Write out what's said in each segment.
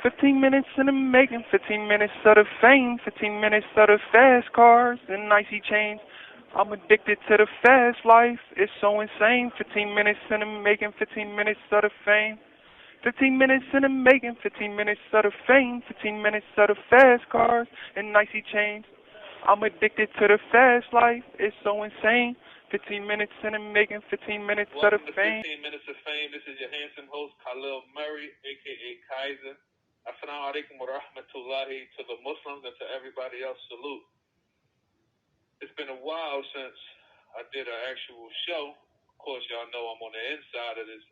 15 minutes in the making, 15 minutes of the fame, 15 minutes of the fast cars and icy chains. I'm addicted to the fast life, it's so insane. 15 minutes in the making, 15 minutes of the fame. 15 minutes in the making, 15 minutes of the fame, 15 minutes of the fast cars and icy chains. I'm addicted to the fast life, it's so insane. 15 minutes in the making, 15 minutes of the fame. 15 minutes of fame. This is your handsome host, Khalil Murray, a.k.a. Kaiser. Assalamu alaikum wa rahmatullahi to the Muslims and to everybody else. Salute. It's been a while since I did an actual show. Of course, y'all know I'm on the inside of this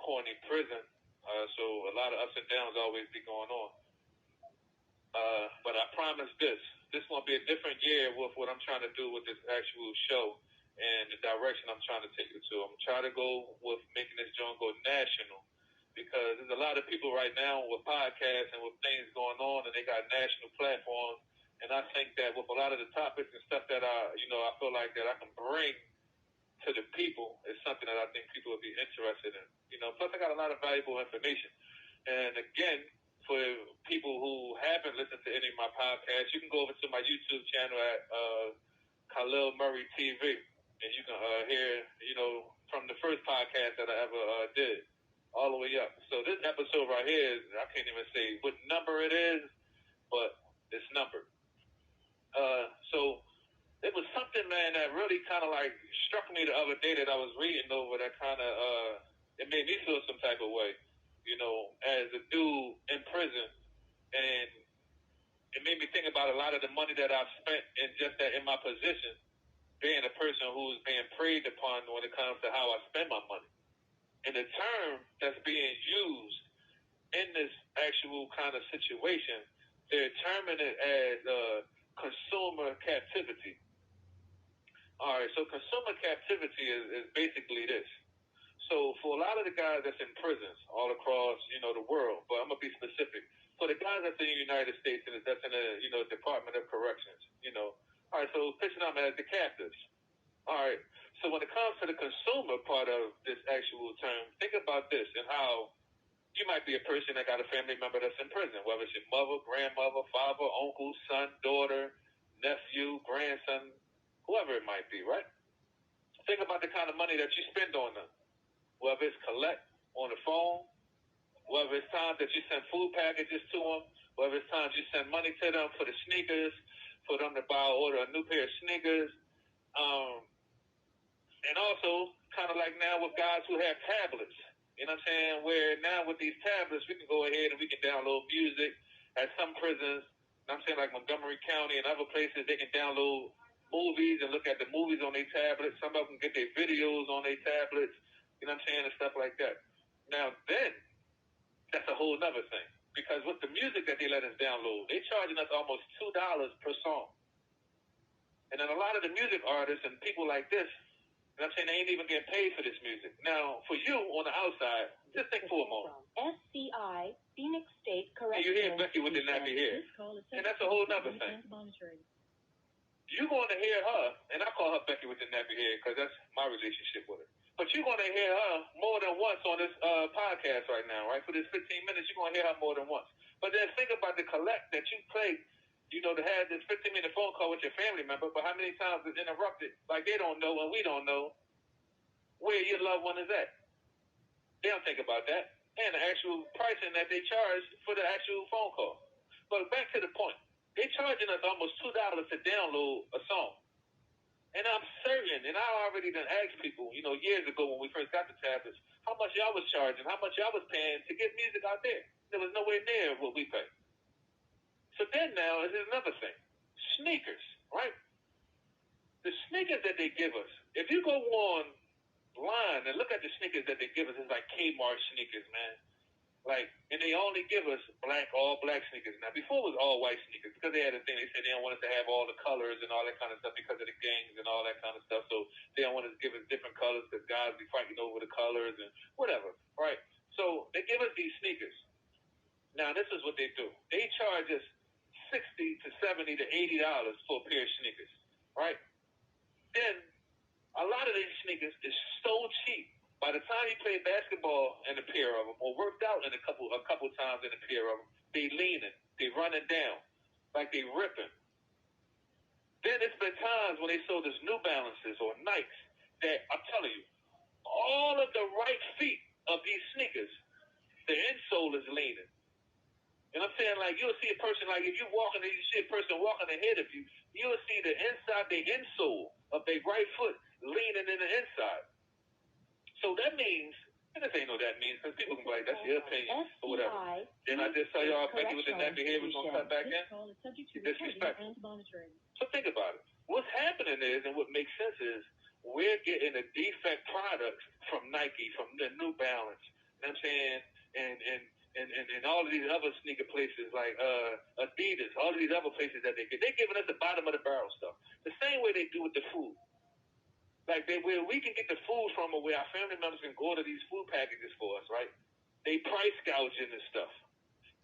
corny prison, so a lot of ups and downs always be going on. But I promise this is going to be a different year with what I'm trying to do with this actual show and the direction I'm trying to take it to. I'm trying to go with making this joint go national, because there's a lot of people right now with podcasts and with things going on, and they got national platforms. And I think that with a lot of the topics and stuff that I feel like that I can bring to the people is something that I think people would be interested in. Plus I got a lot of valuable information. And again, for people who haven't listened to any of my podcasts, you can go over to my YouTube channel at Khalil Murray TV, and you can hear, from the first podcast that I ever did, all the way up. So this episode right here, I can't even say what number it is, but it's numbered. So it was something, man, that really kind of like struck me the other day that I was reading over that kind of, it made me feel some type of way, as a dude in prison. And it made me think about a lot of the money that I've spent in just that, in my position, being a person who's being preyed upon when it comes to how I spend my money. And the term that's being used in this actual kind of situation, they're terming it as consumer captivity. All right, so consumer captivity is basically this. So for a lot of the guys that's in prisons all across, the world, but I'm going to be specific. For the guys that's in the United States and that's in the, Department of Corrections, All right, so picture them as the captives. All right, so when it comes to the consumer part of this actual term, think about this and how you might be a person that got a family member that's in prison, whether it's your mother, grandmother, father, uncle, son, daughter, nephew, grandson, whoever it might be, right? Think about the kind of money that you spend on them, whether it's collect on the phone, whether it's times that you send food packages to them, whether it's times you send money to them for the sneakers, for them to order a new pair of sneakers, and also kind of like now with guys who have tablets. You know what I'm saying? Where now with these tablets, we can go ahead and we can download music. At some prisons, you know what I'm saying, like Montgomery County and other places, they can download movies and look at the movies on their tablets. Some of them get their videos on their tablets, you know what I'm saying, and stuff like that. Now then, that's a whole nother thing. Because with the music that they let us download, they're charging us almost $2 per song. And then a lot of the music artists and people like this, you know what I'm saying, they ain't even getting paid for this music. Now, for you on the outside, just think for a moment. SCI, Phoenix State Correctional. And you hear Becky with the nappy hair. And that's a whole nother thing. You're going to hear her, and I call her Becky with the nappy hair because that's my relationship with her. But you're going to hear her more than once on this podcast right now, right? For this 15 minutes, you're going to hear her more than once. But then think about the collect that you play, to have this 15-minute phone call with your family member, but how many times it's interrupted? Like they don't know and we don't know where your loved one is at. They don't think about that. And the actual pricing that they charge for the actual phone call. But back to the point. They're charging us almost $2 to download a song. And I'm certain, and I already done asked people, years ago when we first got the tablets, how much y'all was charging, how much y'all was paying to get music out there. There was nowhere near what we pay. So then now, this is another thing. Sneakers, right? The sneakers that they give us, if you go online and look at the sneakers that they give us, it's like Kmart sneakers, man. And they only give us all black sneakers. Now, before it was all white sneakers, because they had a thing, they said they don't want us to have all the colors and all that kind of stuff because of the gangs and all that kind of stuff. So they don't want us to give us different colors because guys be fighting over the colors and whatever, right? So they give us these sneakers. Now, this is what they do. They charge us $60 to $70 to $80 for a pair of sneakers, right? Then a lot of these sneakers is so cheap By the time you play basketball in a pair of them, or worked out in a couple times in a pair of them, they leaning, they running down, like they ripping. Then it's been times when they sold us New Balances or Nikes that I'm telling you, all of the right feet of these sneakers, the insole is leaning. And I'm saying, like, you'll see a person, like, if you walking, you see a person walking ahead of you, you'll see the inside, the insole of their right foot leaning in the inside. So that means, and this ain't no that means, because people can be like, that's your opinion, or whatever. Then I just tell y'all, maybe within that behavior, we're going to cut back in. It's disrespectful. So think about it. What's happening is, and what makes sense is, we're getting the defect products from Nike, from the New Balance, you know what I'm saying, and all of these other sneaker places like Adidas, all of these other places that they're giving us the bottom of the barrel stuff. The same way they do with the food. Like where we can get the food from, or where our family members can go to these food packages for us, right? They price gouging this stuff.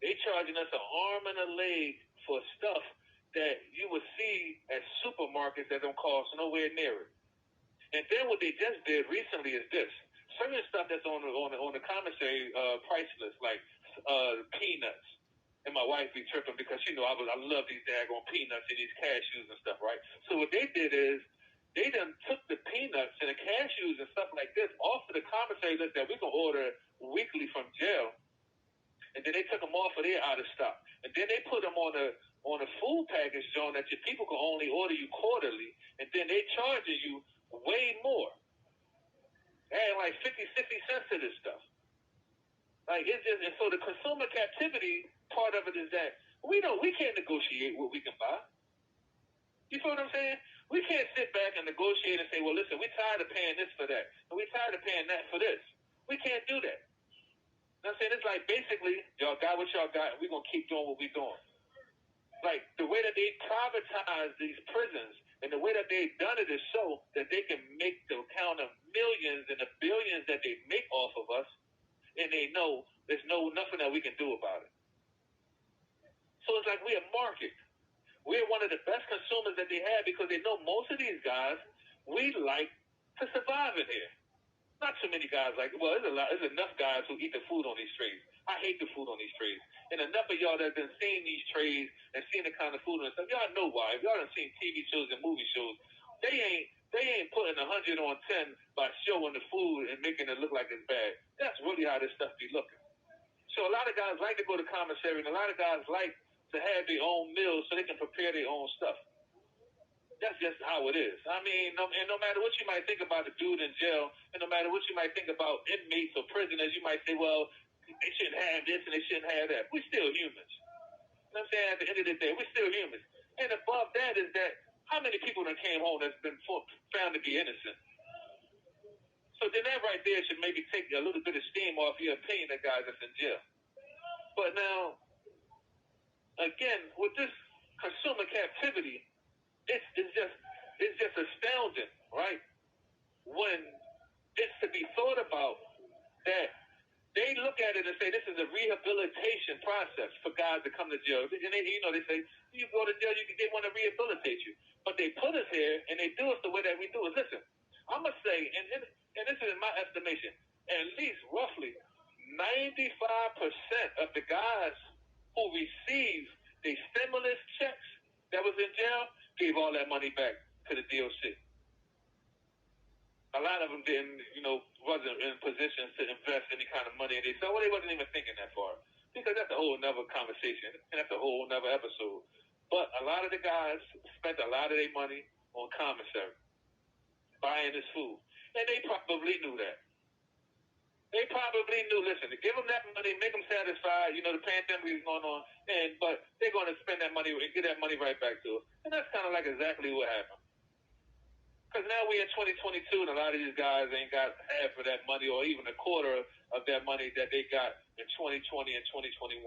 They charging us an arm and a leg for stuff that you would see at supermarkets that don't cost nowhere near it. And then what they just did recently is this. Certain stuff that's on the commissary price list, like peanuts. And my wife be tripping because she know I love these daggone peanuts and these cashews and stuff, right? So what they did is they done took the peanuts and the cashews and stuff like this off of the commissary list that we can order weekly from jail. And then they took them off of their out of stock. And then they put them on a food package zone that your people can only order you quarterly. And then they charging you way more. Adding like 50, 60 cents to this stuff. Like it's just, and so the consumer captivity part of it is that we can't negotiate what we can buy. You feel what I'm saying? We can't sit back and negotiate and say, well, listen, we're tired of paying this for that, and we're tired of paying that for this. We can't do that. You know what I'm saying? It's like basically y'all got what y'all got, and we're gonna keep doing what we're doing. Like the way that they privatize these prisons and the way that they've done it is so that they can make the count of millions and the billions that they make off of us, and they know there's nothing that we can do about it. So it's like we're a market. We're one of the best consumers that they have because they know most of these guys, we like to survive in here. Not too many guys like, well, there's enough guys who eat the food on these trays. I hate the food on these trays. And enough of y'all that have been seeing these trays and seeing the kind of food and stuff, y'all know why. If y'all done seen TV shows and movie shows, they ain't putting 100 on 10 by showing the food and making it look like it's bad. That's really how this stuff be looking. So a lot of guys like to go to commissary, and a lot of guys like to have their own meals so they can prepare their own stuff. That's just how it is. I mean, no matter what you might think about the dude in jail, and no matter what you might think about inmates or prisoners, you might say, well, they shouldn't have this and they shouldn't have that. We're still humans. You know what I'm saying? At the end of the day, we're still humans. And above that is that how many people that came home that's been found to be innocent? So then that right there should maybe take a little bit of steam off your opinion of guys that's in jail. But now, again, with this consumer captivity, it's just astounding, right? When it's to be thought about that they look at it and say this is a rehabilitation process for guys to come to jail. And they say, you go to jail, they want to rehabilitate you. But they put us here and they do us the way that we do it. Listen, I'm going to say, and this is my estimation, at least roughly 95% of the guys who receive the stimulus checks that was in jail gave all that money back to the DOC. A lot of them wasn't in positions to invest any kind of money, and they said, well, they wasn't even thinking that far. Because that's a whole nother conversation, and that's a whole nother episode. But a lot of the guys spent a lot of their money on commissary, buying this food. And they probably knew that. They probably knew, listen, to give them that money, make them satisfied, the pandemic is going on, but they're going to spend that money and get that money right back to us. And that's kind of like exactly what happened. Because now we're in 2022, and a lot of these guys ain't got half of that money or even a quarter of that money that they got in 2020 and 2021.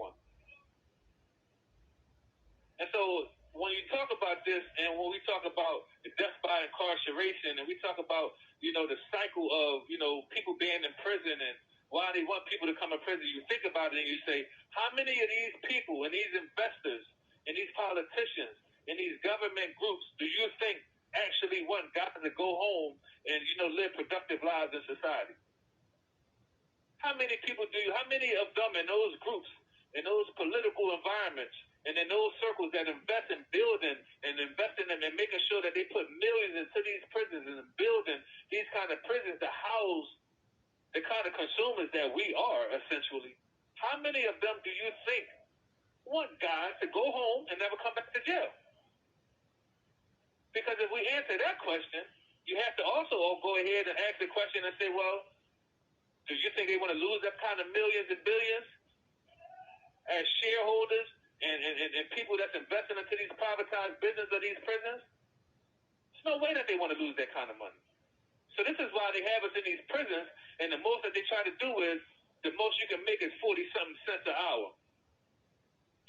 And so when you talk about this, and when we talk about the death by incarceration, and we talk about, the cycle of, people being in prison and why they want people to come in prison, you think about it and you say, how many of these people and these investors and these politicians and these government groups do you think actually want guys to go home and, live productive lives in society? How many of them in those groups, in those political environments, and in those circles that invest in building and investing in and making sure that they put millions into these prisons and building these kind of prisons to house the kind of consumers that we are, essentially. How many of them do you think want guys to go home and never come back to jail? Because if we answer that question, you have to also go ahead and ask the question and say, well, do you think they want to lose that kind of millions and billions as shareholders and people that's investing into these privatized business of these prisons? There's no way that they want to lose that kind of money. So this is why they have us in these prisons, and the most that they try to do is, the most you can make is 40-something cents an hour.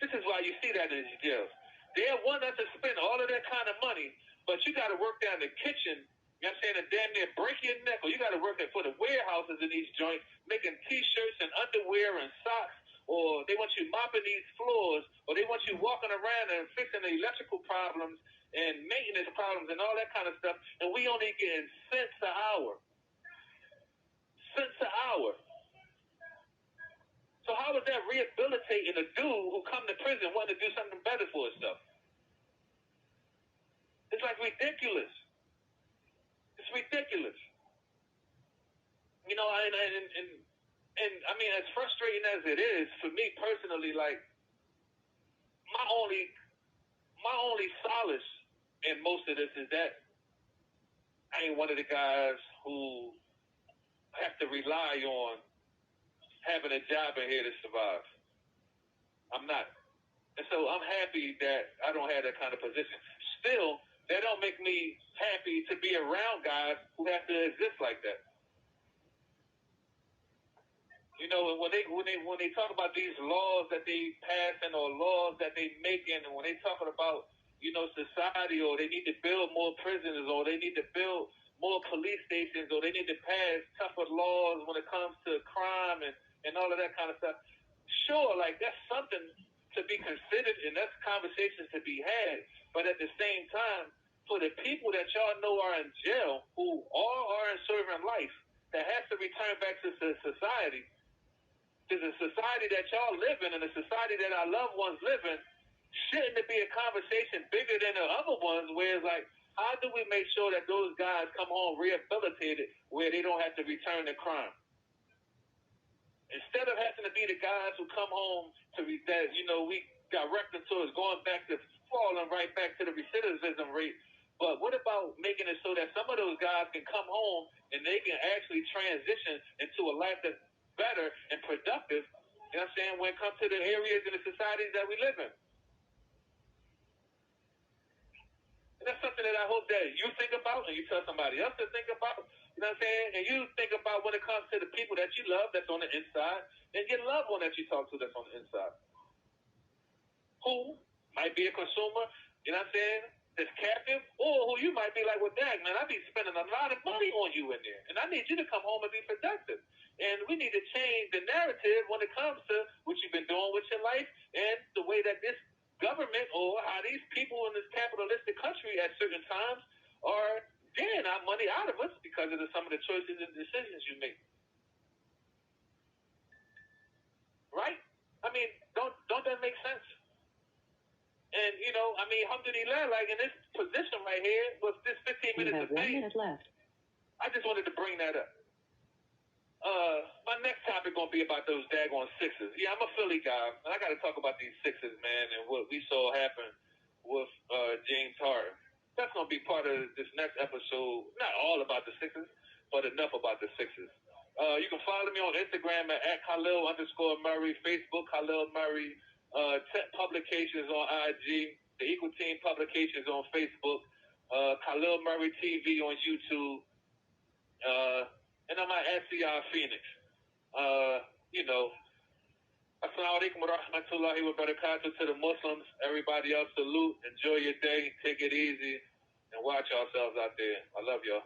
This is why you see that in these jails. They want us to spend all of that kind of money, but you got to work down the kitchen, you know what I'm saying, and damn near break your neck, or you got to work for the warehouses in these joints, making T-shirts and underwear and socks, or they want you mopping these floors, or they want you walking around and fixing the electrical problems and maintenance problems and all that kind of stuff, and we only getting cents an hour. Cents an hour. So how is that rehabilitating a dude who come to prison wanting to do something better for himself? It's like ridiculous. It's ridiculous. You know, and I mean, as frustrating as it is for me personally, like my only solace in most of this is that I ain't one of the guys who have to rely on having a job in here to survive. I'm not. And so I'm happy that I don't have that kind of position. Still, that don't make me happy to be around guys who have to exist like that. You know, when they talk about these laws that they passing or laws that they making, and when they talking about, you know, society, or they need to build more prisons, or they need to build more police stations, or they need to pass tougher laws when it comes to crime and all of that kind of stuff. Sure, like that's something to be considered, and that's conversations to be had. But at the same time, for the people that y'all know are in jail, who all are in serving life, that has to return back to society, to the society that y'all live in and the society that our loved ones live in, shouldn't it be a conversation bigger than the other ones where it's like, how do we make sure that those guys come home rehabilitated where they don't have to return to crime? Instead of having to be the guys who come home that, you know, we direct them towards going back to falling right back to the recidivism rate. But what about making it so that some of those guys can come home and they can actually transition into a life that's better and productive, you know what I'm saying, when it comes to the areas and the societies that we live in? And that's something that I hope that you think about and you tell somebody else to think about, you know what I'm saying? And you think about when it comes to the people that you love that's on the inside and your loved one that you talk to that's on the inside, who might be a consumer, you know what I'm saying, that's captive, or who you might be like, well, dang, man, I be spending a lot of money on you in there, and I need you to come home and be productive. And we need to change the narrative when it comes to what you've been doing with your life and the way that this government or how these people in this capitalistic country at certain times are getting our money out of us because of some of the choices and decisions you make. Right? I mean, don't that make sense? And, you know, I mean, alhamdulillah, like in this position right here, with this 15 minutes of fame, 1 minute left. I just wanted to bring that up. My next topic gonna be about those daggone Sixers. Yeah, I'm a Philly guy, and I gotta talk about these Sixers, man, and what we saw happen with James Harden. That's gonna be part of this next episode. Not all about the Sixers, but enough about the Sixers. You can follow me on Instagram at Khalil_Murray, Facebook Khalil Murray, Tech Publications on IG, the Equal Team Publications on Facebook, Khalil Murray TV on YouTube, and I'm at SCR Phoenix. You know, Assalamu alaikum wa rahmatullahi wa barakatuh to the Muslims. Everybody else, salute. Enjoy your day. Take it easy. And watch yourselves out there. I love y'all.